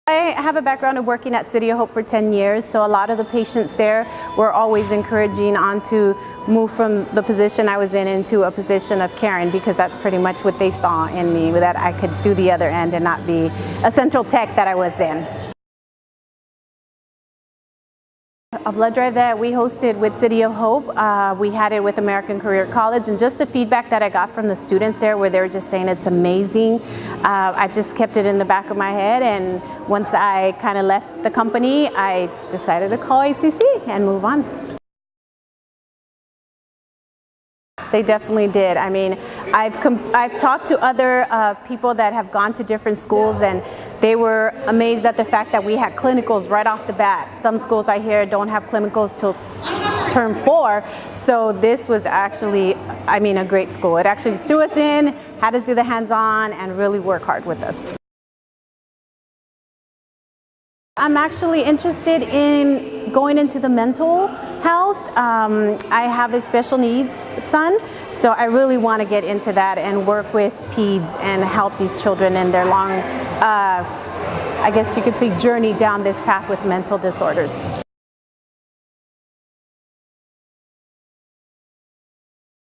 I have a background of working at City of Hope for 10 years, so a lot of the patients there were always encouraging on to move from the position I was in into a position of caring, because that's pretty much what they saw in me, that I could do the other end and not be a central tech that I was in. A blood drive that we hosted with City of Hope, we had it with American Career College, and just the feedback that I got from the students there, where they were just saying it's amazing. I just kept it in the back of my head, and once I kind of left the company, I decided to call ACC and move on. They definitely did. I mean, I've talked to other people that have gone to different schools, and they were amazed at the fact that we had clinicals right off the bat. Some schools I hear don't have clinicals till term 4, so this was actually, I mean, a great school. It actually threw us in, had us do the hands-on, and really work hard with us. I'm actually interested in going into the mental health. I have a special needs son, so I really want to get into that and work with peds and help these children in their long, I guess you could say, journey down this path with mental disorders.